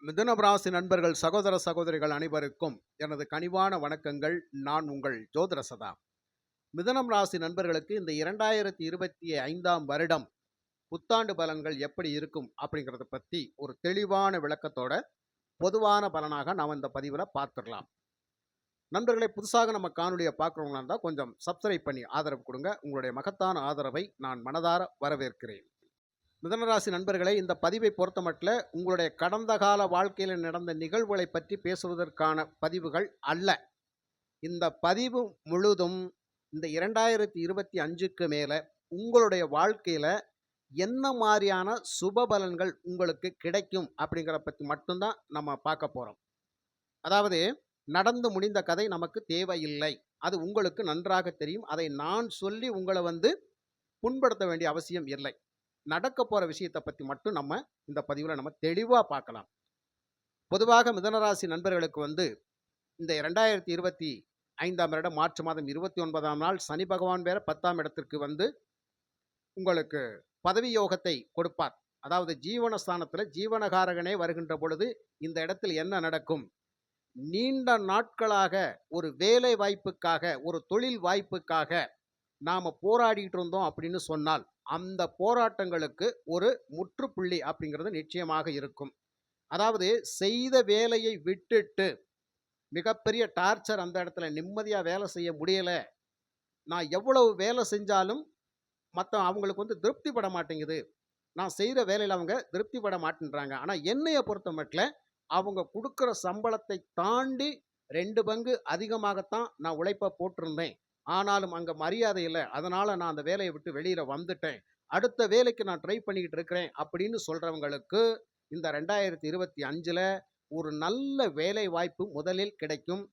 மிதுனம் ராசி நண்பர்கள், சகோதர சகோதரிகள் அனைவருக்கும் எனது கனிவான வணக்கங்கள். நான் உங்கள் ஜோதிட சதா. மிதுனம் ராசி நண்பர்களுக்கு இந்த 2025ஆம் வருடம் புத்தாண்டு பலன்கள் எப்படி இருக்கும் அப்படிங்கிறத பத்தி ஒரு தெளிவான விளக்கத்தோட பொதுவான பலனாக நாம் இந்த பதிவுல பார்த்துடலாம். நண்பர்களே, புதுசாக நம்ம காணொலியை பார்க்குறவங்களா இருந்தால் கொஞ்சம் சப்ஸ்கிரைப் பண்ணி ஆதரவு கொடுங்க. உங்களுடைய மகத்தான ஆதரவை நான் மனதார வரவேற்கிறேன். மிதுனராசி நண்பர்களே, இந்த பதிவை பொறுத்தமட்டில் உங்களுடைய கடந்த கால வாழ்க்கையில் நடந்த நிகழ்வுகளை பற்றி பேசுவதற்கான பதிவுகள் அல்ல. இந்த பதிவு முழுதும் இந்த 2025க்கு மேலே உங்களுடைய வாழ்க்கையில் என்ன மாதிரியான சுப பலன்கள் உங்களுக்கு கிடைக்கும் அப்படிங்கிற பற்றி மட்டும்தான் நம்ம பார்க்க போகிறோம். அதாவது, நடந்து முடிந்த கதை நமக்கு தேவையில்லை. அது உங்களுக்கு நன்றாக தெரியும். அதை நான் சொல்லி உங்களை புண்படுத்த வேண்டிய அவசியம் இல்லை. நடக்க போற விஷயத்தை பத்தி மட்டும் நம்ம இந்த பதிவுல நம்ம தெளிவா பார்க்கலாம். பொதுவாக மிதுனராசி நண்பர்களுக்கு இந்த 2025ஆம் வருடம் மார்ச் மாதம் 29ஆம் நாள் சனி பகவான் வேற 10ஆம் இடத்திற்கு உங்களுக்கு பதவி யோகத்தை கொடுப்பார். அதாவது ஜீவனஸ்தானத்துல ஜீவனகாரகனே வருகின்ற பொழுது இந்த இடத்தில் என்ன நடக்கும்? நீண்ட நாட்களாக ஒரு வேலை வாய்ப்புக்காக, ஒரு தொழில் வாய்ப்புக்காக நாம போராடிட்டு இருந்தோம் அப்படின்னு சொன்னால், அந்த போராட்டங்களுக்கு ஒரு முற்றுப்புள்ளி அப்படிங்கிறது நிச்சயமாக இருக்கும். அதாவது, செய்த வேலையை விட்டுட்டு மிகப்பெரிய டார்ச்சர், அந்த இடத்துல நிம்மதியா வேலை செய்ய முடியல, நான் எவ்வளவு வேலை செஞ்சாலும் அவங்களுக்கு திருப்தி பட மாட்டேங்குது, நான் செய்கிற வேலையில் அவங்க திருப்தி பட மாட்டேன்றாங்க, ஆனால் என்னையை பொறுத்த மட்டும் அவங்க கொடுக்குற சம்பளத்தை தாண்டி 2 பங்கு அதிகமாகத்தான் நான் உழைப்பை போட்டிருந்தேன், ஆனாலும் அங்கே மரியாதை இல்லை, அதனால் நான் அந்த வேலையை விட்டு வெளியில் வந்துட்டேன், அடுத்த வேலைக்கு நான் ட்ரை பண்ணிக்கிட்டு இருக்கிறேன் அப்படின்னு சொல்கிறவங்களுக்கு இந்த 2025ல் ஒரு நல்ல வேலை வாய்ப்பு முதலில் கிடைக்கும்.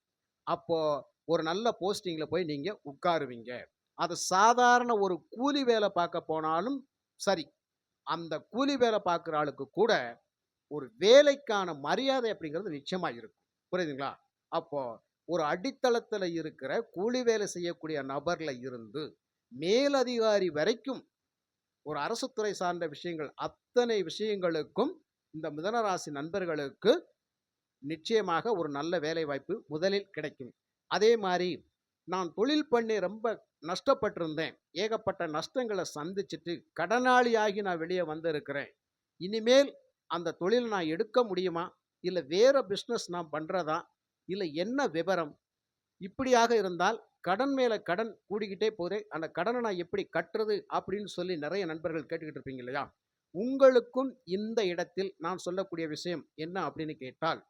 அப்போது ஒரு நல்ல போஸ்டிங்கில் போய் நீங்கள் உட்காருவீங்க. அது சாதாரண ஒரு கூலி வேலை பார்க்க போனாலும் சரி, அந்த கூலி வேலை பார்க்குற ஆளுக்கு கூட ஒரு வேலைக்கான மரியாதை அப்படிங்கிறது நிச்சயமாக இருக்கும். புரியுதுங்களா? அப்போது ஒரு அடித்தளத்தில் இருக்கிற கூலி வேலை செய்யக்கூடிய நபர்ல இருந்து மேலதிகாரி வரைக்கும் ஒரு அரசு துறை சார்ந்த விஷயங்கள் அத்தனை விஷயங்களுக்கும் இந்த மிதுனராசி நண்பர்களுக்கு நிச்சயமாக ஒரு நல்ல வேலை வாய்ப்பு முதலில் கிடைக்கும். அதே மாதிரி, நான் தொழில் பண்ணி ரொம்ப நஷ்டப்பட்டிருந்தேன், ஏகப்பட்ட நஷ்டங்களை சந்திச்சுட்டு கடனாளியாகி நான் வெளியே வந்திருக்கிறேன், இனிமேல் அந்த தொழில் நான் எடுக்க முடியுமா, இல்லை வேற பிஸ்னஸ் நான் பண்ணுறதா, இல்லை என்ன விவரம், இப்படியாக இருந்தால் கடன் மேலே கடன் கூடிக்கிட்டே போதே, அந்த கடனை நான் எப்படி கட்டுறது அப்படின்னு சொல்லி நிறைய நண்பர்கள் கேட்டுக்கிட்டு இருப்பீங்க இல்லையா? உங்களுக்கும் இந்த இடத்தில் நான் சொல்லக்கூடிய விஷயம் என்ன அப்படின்னு கேட்டால்,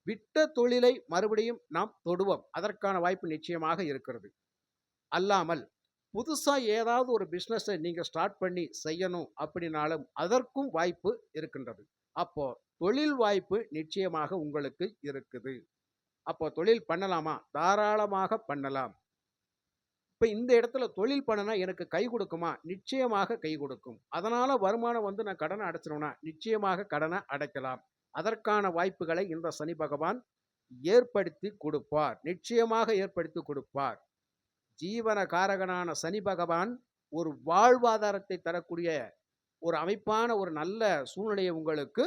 விட்ட தொழிலை மறுபடியும் நாம் தொடுவோம், அதற்கான வாய்ப்பு நிச்சயமாக இருக்கிறது. அல்லாமல் புதுசாக ஏதாவது ஒரு பிஸ்னஸை நீங்கள் ஸ்டார்ட் பண்ணி செய்யணும் அப்படின்னாலும் அதற்கும் வாய்ப்பு இருக்கின்றது. அப்போ தொழில் வாய்ப்பு நிச்சயமாக உங்களுக்கு இருக்குது. அப்போ தொழில் பண்ணலாமா? தாராளமாக பண்ணலாம். இப்போ இந்த இடத்துல தொழில் பண்ணனா எனக்கு கை கொடுக்குமா? நிச்சயமாக கை கொடுக்கும். அதனால வருமானம் நான் கடனை அடைச்சிருவேனா? நிச்சயமாக கடனை அடைக்கலாம். அதற்கான வாய்ப்புகளை இந்த சனி பகவான் ஏற்படுத்தி கொடுப்பார். நிச்சயமாக ஏற்படுத்தி கொடுப்பார். ஜீவன காரகனான சனி பகவான் ஒரு வாழ்வாதாரத்தை தரக்கூடிய ஒரு அமைப்பான ஒரு நல்ல சூழ்நிலையை உங்களுக்கு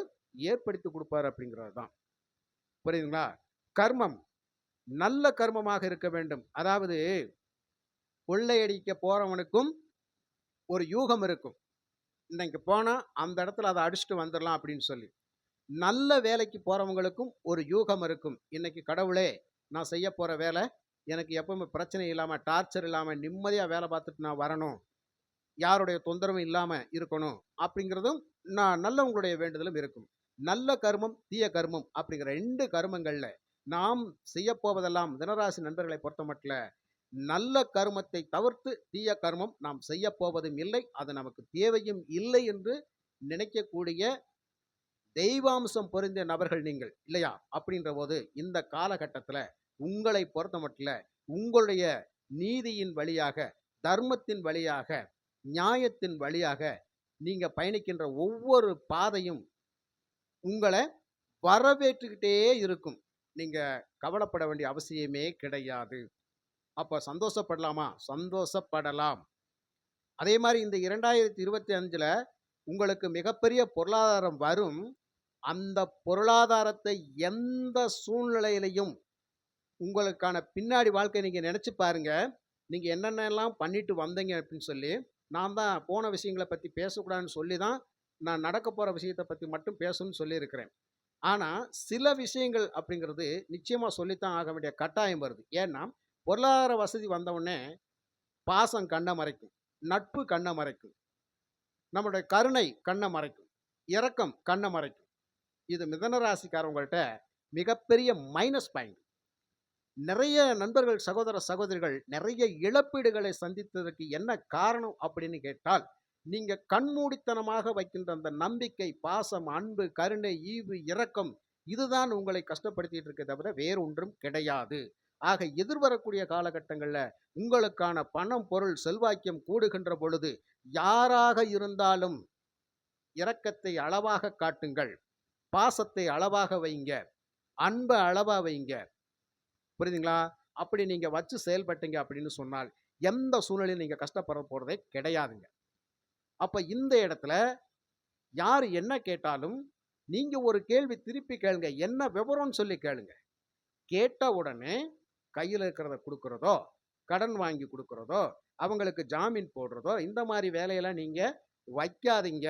ஏற்படுத்தி கொடுப்பார் அப்படிங்கிறது தான். புரியுதுங்களா? கர்மம் நல்ல கர்மமாக இருக்க வேண்டும். அதாவது, கொள்ளையடிக்க போறவனுக்கும் ஒரு யூகம் இருக்கும், இன்னைக்கு போனா அந்த இடத்துல அதை அடிச்சுட்டு வந்துடலாம் அப்படின்னு சொல்லி. நல்ல வேலைக்கு போறவங்களுக்கும் ஒரு யூகம் இருக்கும், இன்னைக்கு கடவுளே நான் செய்ய போற வேலை எனக்கு எப்பவுமே பிரச்சனை இல்லாம, டார்ச்சர் இல்லாம, நிம்மதியா வேலை பார்த்துட்டு நான் வரணும், யாருடைய தொந்தரவும் இல்லாம இருக்கணும் அப்படிங்கிறதும் நான் நல்லவங்களுடைய வேண்டுதலும் இருக்கும். நல்ல கர்மம், தீய கர்மம் அப்படிங்கிற 2 கர்மங்கள்ல நாம் செய்யப்போவதெல்லாம் தினராசி நண்பர்களை பொறுத்த மட்டும் நல்ல கர்மத்தை தவிர்த்து தீய கர்மம் நாம் செய்ய போவதும் இல்லை, அது நமக்கு தேவையும் இல்லை என்று நினைக்கக்கூடிய தெய்வாம்சம் பொருந்திய நபர்கள் நீங்கள் இல்லையா? அப்படின்ற போது இந்த காலகட்டத்தில் உங்களை பொறுத்த மட்டும் உங்களுடைய நீதியின் வழியாக, தர்மத்தின் வழியாக, நியாயத்தின் வழியாக நீங்க பயணிக்கின்ற ஒவ்வொரு பாதையும் உங்களை வரவேற்றுக்கிட்டே இருக்கும். நீங்க கவலைப்பட வேண்டிய அவசியமே கிடையாது. அப்ப சந்தோஷப்படலாமா? சந்தோஷப்படலாம். அதே மாதிரி இந்த 2025ல உங்களுக்கு மிகப்பெரிய பொருளாதாரம் வரும். அந்த பொருளாதாரத்தை எந்த சூழ்நிலையிலையும் உங்களுக்கான பின்னாடி வாழ்க்கைய நீங்க நெனச்சு பாருங்க. நீங்க என்னென்னலாம் பண்ணிட்டு வந்தீங்க அப்படின்னு சொல்லி, நான் தான் போன விஷயங்கள பத்தி பேசக்கூடாதுன்னு சொல்லி தான், நான் நடக்கப் போற விஷயத்த பத்தி மட்டும் பேசணும்னு சொல்லியிருக்கிறேன். ஆனா, சில விஷயங்கள் அப்படிங்கிறது நிச்சயமா சொல்லித்தான் ஆக வேண்டிய கட்டாயம் வருது. ஏன்னா, பொருளாதார வசதி வந்தவுடனே பாசம் கண்ண மறைக்கும். நட்பு கண்ண மறைக்கும். நம்முடைய கருணை கண்ண மறைக்கும். இரக்கம் கண்ண மறைக்கும். இது மிதுன ராசிக்காரவங்கள்ட்ட மிகப்பெரிய மைனஸ் பாயிண்ட். நிறைய நண்பர்கள், சகோதர, சகோதரிகள் நிறைய இழப்பீடுகளை சந்தித்ததற்கு என்ன காரணம் அப்படின்னு கேட்டால், நீங்க கண்மூடித்தனமாக வைக்கின்ற அந்த நம்பிக்கை, பாசம், அன்பு, கருணை, ஈவு, இரக்கம் இதுதான் உங்களை கஷ்டப்படுத்திட்டு இருக்கே தவிர வேறு ஒன்றும் கிடையாது. ஆக எதிர்வரக்கூடிய காலகட்டங்கள்ல உங்களுக்கான பணம், பொருள், செல்வாக்கியம் கூடுகின்ற பொழுது, யாராக இருந்தாலும் இரக்கத்தை அளவாக காட்டுங்கள். பாசத்தை அளவாக வைங்க. அன்ப அளவா வைங்க. புரியுதுங்களா? அப்படி நீங்க வச்சு செயல்பட்டீங்க அப்படின்னு சொன்னால், எந்த சூழ்நிலையிலும் நீங்க கஷ்டப்பட போறதே கிடையாதுங்க. அப்ப இந்த இடத்துல யாரு என்ன கேட்டாலும், நீங்க ஒரு கேள்வி திருப்பி கேளுங்க. என்ன விவரம்னு சொல்லி கேளுங்க. கேட்ட உடனே கையில இருக்கிறத குடுக்குறதோ, கடன் வாங்கி குடுக்குறதோ, அவங்களுக்கு ஜாமீன் போடுறதோ, இந்த மாரி வேலையெல்லாம் நீங்க வைக்காதீங்க.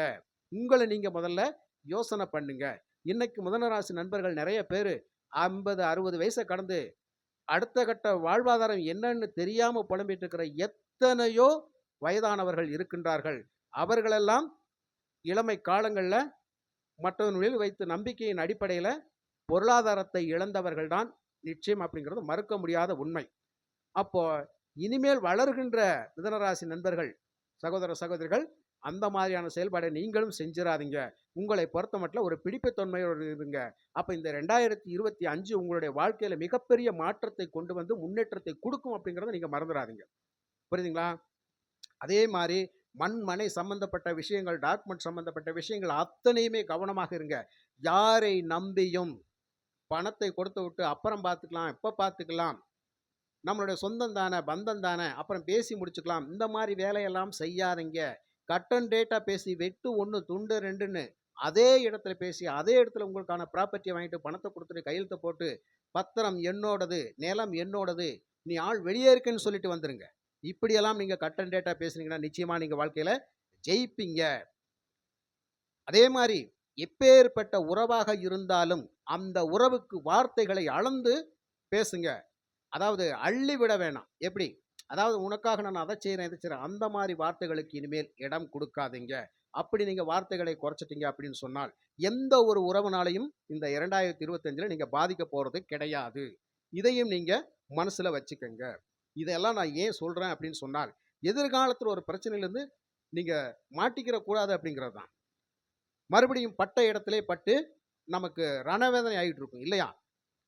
உங்கள நீங்க முதல்ல யோசனை பண்ணுங்க. இன்னைக்கு மிதுன ராசி நண்பர்கள் நெறைய பேரு 50, 60 வயச கடந்து அடுத்த கட்ட வாழ்வாதாரம் என்னன்னு தெரியாம புலம்பிட்டு இருக்கிற எத்தனையோ வயதானவர்கள் இருக்கின்றார்கள். அவர்களெல்லாம் இளமை காலங்கள்ல மற்றவர்கள் மேல் வைத்த நம்பிக்கையின் அடிப்படையில பொருளாதாரத்தை இழந்தவர்கள் தான் நிச்சயம் அப்படிங்கிறது மறுக்க முடியாத உண்மை. அப்போ இனிமேல் வளர்கின்ற மிதுனராசி நண்பர்கள், சகோதர, சகோதரிகள் அந்த மாதிரியான செயல்பாடை நீங்களும் செஞ்சிராதீங்க. உங்களை பொறுத்தமட்டில ஒரு பிடிப்புத்தன்மையோடு இருங்க. அப்ப இந்த 2025 உங்களுடைய வாழ்க்கையில மிகப்பெரிய மாற்றத்தை கொண்டு வந்து முன்னேற்றத்தை குடுக்கும் அப்படிங்கிறத நீங்க மறந்துறாதீங்க. புரியுதுங்களா? அதே மாரி மண், மனை சம்பந்தப்பட்ட விஷயங்கள், டாக்குமெண்ட் சம்பந்தப்பட்ட விஷயங்கள் அத்தனையுமே கவனமாக இருங்க. யாரை நம்பியும் பணத்தை கொடுத்துவிட்டு அப்புறம் பார்த்துக்கலாம், இப்ப பார்த்துக்கலாம். நம்மளுடைய சொந்தம் தானே, பந்தம் தானே, அப்புறம் பேசி முடிச்சுக்கலாம். இந்த மாரி வேலையெல்லாம் செய்யாதீங்க. கட் அண்ட் டேட்டா பேசி வெட்டு 1 துண்டு 2ன்னு அதே இடத்துல பேசி, அதே இடத்துல உங்களுக்கான ப்ராப்பர்ட்டிய வாங்கிட்டு பணத்த குடுத்துட்டு கையெழுத்த போட்டு, பத்திரம் என்னோடது, நிலம் என்னோடது, நீ ஆள் வெளியே இருக்கேன்னு சொல்லிட்டு வந்துருங்க. இப்படியெல்லாம் நீங்க கட் அண்ட் டேட்டா பேசுனீங்கன்னா, நிச்சயமா நீங்க வாழ்க்கையில ஜெயிப்பீங்க. அதே மாரி எப்பேர்ப்பட்ட உறவாக இருந்தாலும், அந்த உறவுக்கு வார்த்தைகளை அளந்து பேசுங்க. அதாவது அள்ளி விட வேணாம். எப்படி? அதாவது உனக்காக நான் அத செய்றேன், இத செய்றேன். அந்த மாரி வார்த்தைகளுக்கு இனிமேல் இடம் குடுக்காதீங்க. அப்படி நீங்க வார்த்தைகளை குறைச்சிட்டீங்க அப்படின்னு சொன்னால், எந்த ஒரு உறவுனாலயும் இந்த 2025ல நீங்க பாதிக்க போறது கிடையாது. இதையும் நீங்க மனசுல வச்சுக்கங்க. இதெல்லாம் நான் ஏன் சொல்றேன் அப்படின்னு சொன்னால், எதிர்காலத்துல ஒரு பிரச்சனையிலிருந்து நீங்க மாட்டிக்கிற கூடாது அப்படிங்கிறது தான். மறுபடியும் பட்ட இடத்திலே பட்டு நமக்கு ரணவேதனை ஆயிட்டு இருக்கும் இல்லையா?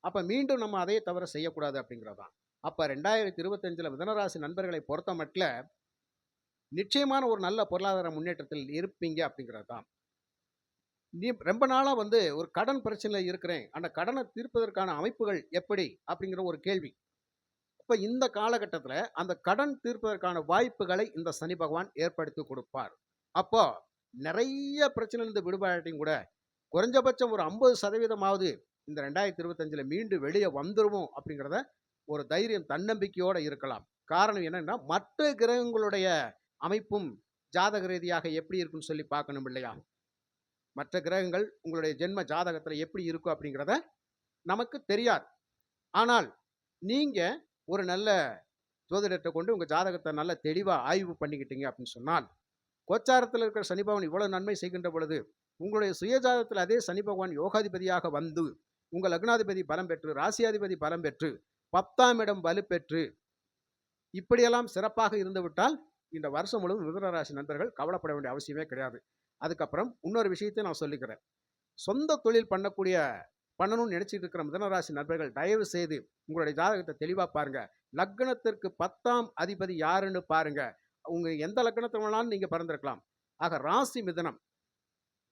அப்ப மீண்டும் நம்ம அதே தவற செய்யக்கூடாது அப்படிங்கிறது தான். அப்ப 2025ல மிதுனராசி நண்பர்களை பொறுத்தமட்டில, நிச்சயமான ஒரு நல்ல பொருளாதார முன்னேற்றத்தில் இருப்பீங்க அப்படிங்கிறது தான். நீ ரொம்ப நாளா வந்து ஒரு கடன் பிரச்சனையில இருக்கிறேன். அந்த கடன தீர்ப்பதற்கான அமைப்புகள் எப்படி? அப்படிங்கிற ஒரு கேள்வி. அப்ப இந்த காலகட்டத்தில அந்த கடன் தீர்ப்பதற்கான வாய்ப்புகளை இந்த சனி பகவான் ஏற்படுத்தி கொடுப்பார். அப்போ நெறைய பிரச்சனையிலிருந்து விடுபடாட்டியும் கூட, குறைஞ்சபட்சம் ஒரு 50% இந்த 2025ல மீண்டு வெளிய வந்துருவோம் அப்படிங்கிறத ஒரு தைரியம், தன்னம்பிக்கையோட இருக்கலாம். காரணம் என்னன்னா, மற்ற கிரகங்களுடைய அமைப்பும் ஜாதக ரீதியாக எப்படி இருக்குன்னு சொல்லி பார்க்கணும் இல்லையா? மற்ற கிரகங்கள் உங்களுடைய ஜென்ம ஜாதகத்துல எப்படி இருக்கும் அப்படிங்கிறத நமக்கு தெரியாது. ஆனால் நீங்க ஒரு நல்ல ஜோதிடத்த கொண்டு உங்க ஜாதகத்த நல்லா தெளிவா ஆய்வு பண்ணிக்கிட்டீங்க அப்படின்னு சொன்னால், கோச்சாரத்துல இருக்கிற சனி பகவான் இவ்வளவு நன்மை செய்கின்ற பொழுது, உங்களுடைய சுயஜாதகத்துல அதே சனி பகவான் யோகாதிபதியாக வந்து, உங்க லக்னாதிபதி பலம் பெற்று, ராசியாதிபதி பலம் பெற்று, 10ஆம் இடம் வலுப்பெற்று, இப்படியெல்லாம் சிறப்பாக இருந்துவிட்டால், இந்த வருஷம் முழுவதும் மிதுன ராசி நண்பர்கள் கவலைப்பட வேண்டிய அவசியமே கிடையாது. அதுக்கப்புறம் இன்னொரு விஷயத்தை நான் சொல்லிக்கிறேன். சொந்த தொழில் பண்ணணும்னு நினைச்சிட்டு இருக்கிற மிதுன ராசி நண்பர்கள் தயவு செய்து உங்களுடைய ஜாதகத்தை தெளிவா பாருங்க. லக்னத்திற்கு 10ஆம் அதிபதி யாருன்னு பாருங்க. உங்க எந்த லக்னத்துல வேணாலும் நீங்க பிறந்திருக்கலாம். ஆக ராசி மிதுனம்.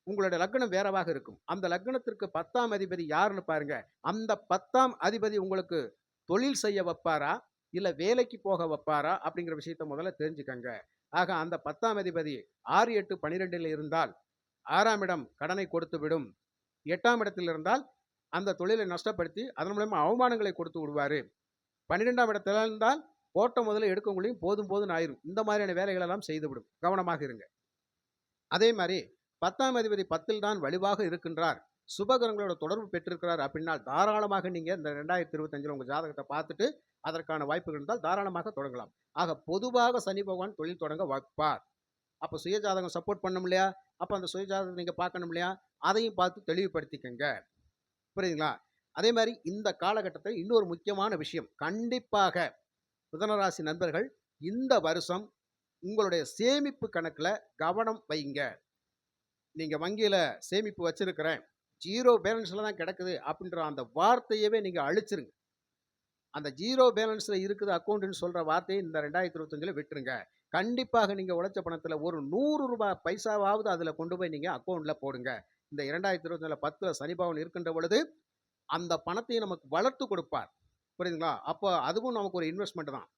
உங்களுடைய லக்னம் வேறவாக இருக்கும். அந்த லக்னத்திற்கு 10ஆம் அதிபதி யாருன்னு பாருங்க. அந்த 10ஆம் அதிபதி உங்களுக்கு தொழில் செய்ய வைப்பாரா? இல்ல வேலைக்கு போக வைப்பாரா? அப்படிங்கிற விஷயத்த முதல்ல தெரிஞ்சுக்கங்க. ஆக அந்த 10ஆம் அதிபதி 6, 8, 12ல இருந்தால் 6ஆம் இடம் கடனை கொடுத்து விடும். 8ஆம் இடத்தில் இருந்தால் அந்த தொழிலை நஷ்டப்படுத்தி அதன் மூலமா அவமானங்களை கொடுத்து விடுவாரு. 12ஆம் இடத்துல இருந்தால் போட்ட முதல்ல எடுக்கவங்களையும் போதும் போதும்னு ஆயிரும். இந்த மாதிரியான வேலைகள் எல்லாம் செய்துவிடும். கவனமாக இருங்க. அதே மாதிரி 10ஆம் அதிபதி 10ல் தான் வலுவாக இருக்கின்றார். சுபகிரகங்களோட தொடர்பு பெற்றிருக்கிறார் அப்படின்னா தாராளமாக நீங்க இந்த 2025ல உங்க ஜாதகத்தை பார்த்துட்டு அதற்கான வாய்ப்புகள் இருந்தால் தாராளமாக தொடங்கலாம். ஆக பொதுவாக சனி பகவான் தொழில் தொடங்க வைப்பார். அப்ப சுய ஜாதகம் சப்போர்ட் பண்ணணும் இல்லையா? அப்ப அந்த சுய ஜாதகத்தை நீங்க பார்க்கணும் இல்லையா? அதையும் பார்த்து தெளிவுபடுத்திக்கங்க. புரியுதுங்களா? அதே மாதிரி இந்த காலகட்டத்தில் இன்னொரு முக்கியமான விஷயம். கண்டிப்பாக மிதுனராசி நண்பர்கள் இந்த வருஷம் உங்களுடைய சேமிப்பு கணக்குல கவனம் வைங்க. நீங்க வங்கியில சேமிப்பு வச்சிருக்கிறேன், 0 பேலன்ஸ்ல தான் கிடக்குது அப்படின்ற அந்த வார்த்தையவே நீங்க அழிச்சிருங்க. அந்த 0 பேலன்ஸ்ல இருக்குது அக்கவுண்ட்ன்னு சொல்ற வார்த்தையை இந்த 2025ல விட்டுருங்க. கண்டிப்பாக நீங்க உழைச்ச பணத்துல ஒரு ரூ. 100 பைசாவாவது அதுல கொண்டு போய் நீங்க அக்கவுண்ட்ல போடுங்க. இந்த 2024 10ல சனி பகவான் இருக்கின்ற பொழுது அந்த பணத்தை நமக்கு வளர்த்து கொடுப்பார். புரியுதுங்களா? அப்போ அதுவும் நமக்கு ஒரு இன்வெஸ்ட்மெண்ட் தான்.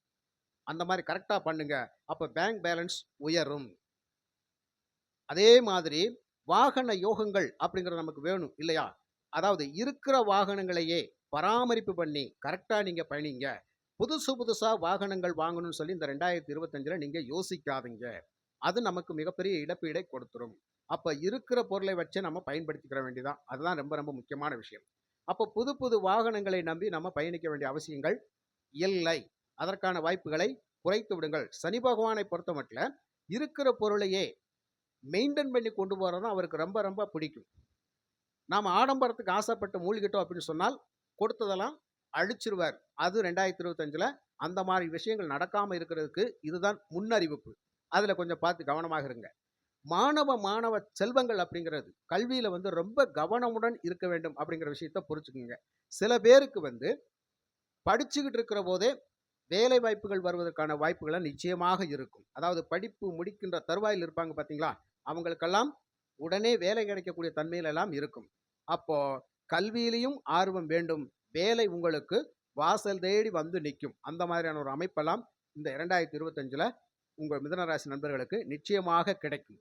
அந்த மாதிரி கரெக்டா பண்ணுங்க. அப்ப பேங்க் பேலன்ஸ் உயரும். அதே மாதிரி வாகன யோகங்கள் அப்படிங்கிறது நமக்கு வேணும் இல்லையா? அதாவது இருக்கிற வாகனங்களையே பராமரிப்பு பண்ணி கரெக்டா நீங்க பயணிங்க. புதுசு புதுசா வாகனங்கள் வாங்கணும்னு சொல்லி இந்த 2025ல நீங்க யோசிக்காதீங்க. அது நமக்கு மிகப்பெரிய இழப்பீடை கொடுத்துரும். அப்ப இருக்கிற பொருளை வச்சே நம்ம பயன்படுத்திக்கிற வேண்டியதான். அதுதான் ரொம்ப ரொம்ப முக்கியமான விஷயம். அப்போ புது புது வாகனங்களை நம்பி நம்ம பயணிக்க வேண்டிய அவசியங்கள் இல்லை. அதற்கான வாய்ப்புகளை குறைத்து விடுங்கள். சனி பகவானை பொறுத்தமட்டில் இருக்கிற பொருளையே மெயின்டைன் பண்ணி கொண்டு போறது தான் அவருக்கு ரொம்ப ரொம்ப பிடிக்கும். நாம ஆடம்பரத்துக்கு ஆசைப்பட்டு மூழ்கிட்டோம் அப்படின்னு சொன்னால் கொடுத்ததெல்லாம் அழிச்சிருவார். அது 2025ல அந்த மாதிரி விஷயங்கள் நடக்காம இருக்கிறதுக்கு இதுதான் முன்னறிவிப்பு. அதுல கொஞ்சம் பார்த்து கவனமாக இருங்க. மாணவ செல்வங்கள் அப்படிங்கிறது கல்வியில வந்து ரொம்ப கவனமுடன் இருக்க வேண்டும் அப்படிங்கிற விஷயத்த புரிச்சுக்குங்க. சில பேருக்கு வந்து படிச்சுக்கிட்டு இருக்கிற போதே வேலை வாய்ப்புகள் வருவதற்கான வாய்ப்புகள் நிச்சயமாக இருக்கும். அதாவது படிப்பு முடிக்கின்ற தருவாயில் இருப்பாங்க பார்த்தீங்களா? அவங்களுக்கெல்லாம் உடனே வேலை கிடைக்கக்கூடிய தன்மையில எல்லாம் இருக்கும். அப்போ கல்வியிலையும் ஆர்வம் வேண்டும். வேலை உங்களுக்கு வாசல் தேடி வந்து நிற்கும். அந்த மாதிரியான ஒரு அமைப்பெல்லாம் இந்த 2025ல உங்கள் மிதுனராசி நண்பர்களுக்கு நிச்சயமாக கிடைக்கும்.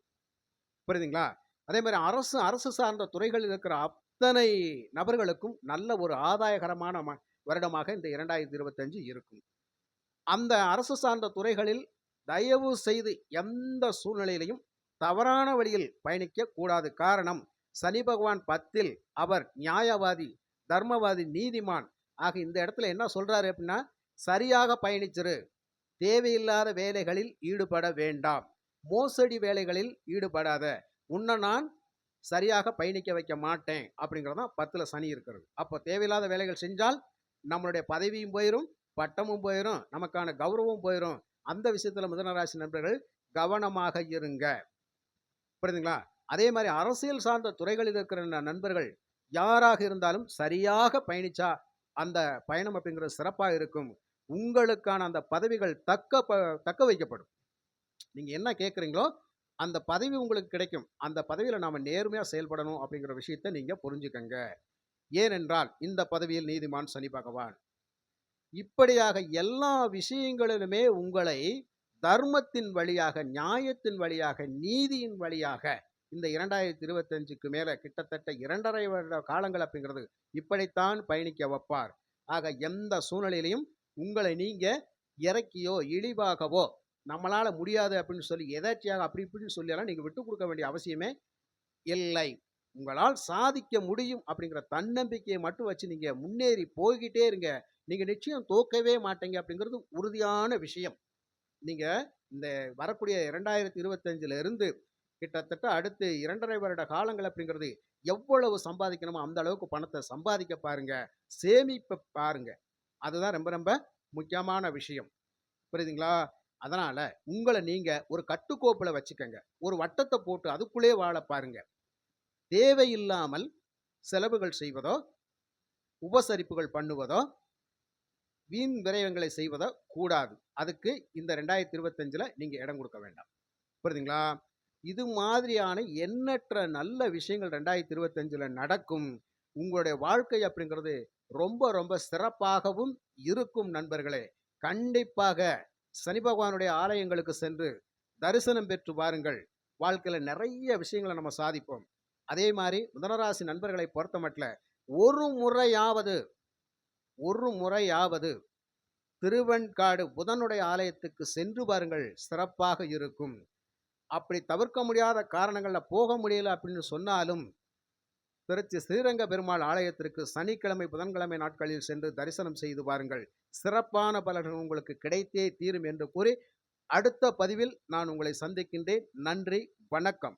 புரியுதுங்களா? அதே மாதிரி அரசு சார்ந்த துறைகளில் இருக்கிற அத்தனை நபர்களுக்கும் நல்ல ஒரு ஆதாயகரமான வருடமாக இந்த 2025 இருக்கும். அந்த அரசு சார்ந்த துறைகளில் தயவு செய்து எந்த சூழ்நிலையிலையும் தவறான வழியில் பயணிக்க கூடாது. காரணம் சனி பகவான் 10ல் அவர் நியாயவாதி, தர்மவாதி, நீதிமான். ஆக இந்த இடத்துல என்ன சொல்றாரு அப்படின்னா, சரியாக பயணிச்சிரு. தேவையில்லாத வேலைகளில் ஈடுபட வேண்டாம். மோசடி வேலைகளில் ஈடுபடாத. உன்னை நான் சரியாக பயணிக்க வைக்க மாட்டேன் அப்படிங்கிறதான் 10ல் சனி இருக்கிறது. அப்போ தேவையில்லாத வேலைகள் செஞ்சால் நம்மளுடைய பதவியும் போயிடும், பட்டமும் போயிடும், நமக்கான கௌரவம் போயிடும். அந்த விஷயத்துல மிதுனராசி நண்பர்கள் கவனமாக இருங்க. புரியுதுங்களா? அதே மாதிரி அரசியல் சார்ந்த துறைகளில் இருக்கிற நண்பர்கள் யாராக இருந்தாலும் சரியாக பயணிச்சா அந்த பயணம் அப்படிங்கிறது சிறப்பாக இருக்கும். உங்களுக்கான அந்த பதவிகள் தக்க வைக்கப்படும். நீங்க என்ன கேட்குறீங்களோ அந்த பதவி உங்களுக்கு கிடைக்கும். அந்த பதவியில நாம நேர்மையா செயல்படணும் அப்படிங்கிற விஷயத்தை நீங்க புரிஞ்சுக்கங்க. ஏனென்றால் இந்த பதவியில் நீதிமான் சனி பகவான். இப்படியாக எல்லா விஷயங்களிலுமே உங்களை தர்மத்தின் வழியாக, நியாயத்தின் வழியாக, நீதியின் வழியாக இந்த 2025க்கு மேல கிட்டத்தட்ட 2.5 வருட காலங்கள் அப்படிங்கிறது இப்படித்தான் பயணிக்க வைப்பார். ஆக எந்த சூழ்நிலையிலையும் உங்களை நீங்க இறக்கியோ இழிவாகவோ நம்மளால முடியாது அப்படின்னு சொல்லி எதாச்சியாக அப்படி இப்படின்னு சொல்லலாம் நீங்க விட்டு கொடுக்க வேண்டிய அவசியமே இல்லை. உங்களால் சாதிக்க முடியும் அப்படிங்கிற தன்னம்பிக்கையை மட்டும் வச்சு நீங்க முன்னேறி போய்கிட்டே இருங்க. நீங்க நிச்சயம் தோக்கவே மாட்டீங்க அப்படிங்கிறது உறுதியான விஷயம். நீங்க இந்த வரக்கூடிய 2025ல இருந்து கிட்டத்தட்ட அடுத்து 2.5 வருட காலங்கள் அப்படிங்கிறது எவ்வளவு சம்பாதிக்கணுமோ அந்த அளவுக்கு பணத்தை சம்பாதிக்க பாருங்க. சேமிப்ப பாருங்க. அதுதான் ரொம்ப ரொம்ப முக்கியமான விஷயம். புரியுதுங்களா? அதனால உங்களை நீங்க ஒரு கட்டுக்கோப்புல வச்சுக்கங்க. ஒரு வட்டத்தை போட்டு அதுக்குள்ளே வாழ பாருங்க. தேவையில்லாமல் செலவுகள் செய்வதோ, உபசரிப்புகள் பண்ணுவதோ, வீண் விரயங்களை செய்வதோ கூடாது. அதுக்கு இந்த 2025ல நீங்க இடம் கொடுக்க வேண்டாம். புரியுதுங்களா? இது மாதிரியான எண்ணற்ற நல்ல விஷயங்கள் 2025ல நடக்கும். உங்களுடைய வாழ்க்கை அப்படிங்கிறது ரொம்ப ரொம்ப சிறப்பாகவும் இருக்கும் நண்பர்களே. கண்டிப்பாக சனி பகவானுடைய ஆலயங்களுக்கு சென்று தரிசனம் பெற்று வாருங்கள். வாழ்க்கையில நிறைய விஷயங்களை நம்ம சாதிப்போம். அதே மாதிரி மிதுனராசி நண்பர்களை பொறுத்தமட்டில் ஒரு முறையாவது ஒரு முறையாவது திருவெண்காடு புதனுடைய ஆலயத்துக்கு சென்று பாருங்கள், சிறப்பாக இருக்கும். அப்படி தவிர்க்க முடியாத காரணங்கள்ல போக முடியல அப்படின்னு சொன்னாலும், திருச்சி ஸ்ரீரங்க பெருமாள் ஆலயத்திற்கு சனிக்கிழமை, புதன்கிழமை நாட்களில் சென்று தரிசனம் செய்து பாருங்கள். சிறப்பான பலன்கள் உங்களுக்கு கிடைத்தே தீரும் என்று கூறி, அடுத்த பதிவில் நான் உங்களை சந்திக்கின்றேன். நன்றி, வணக்கம்.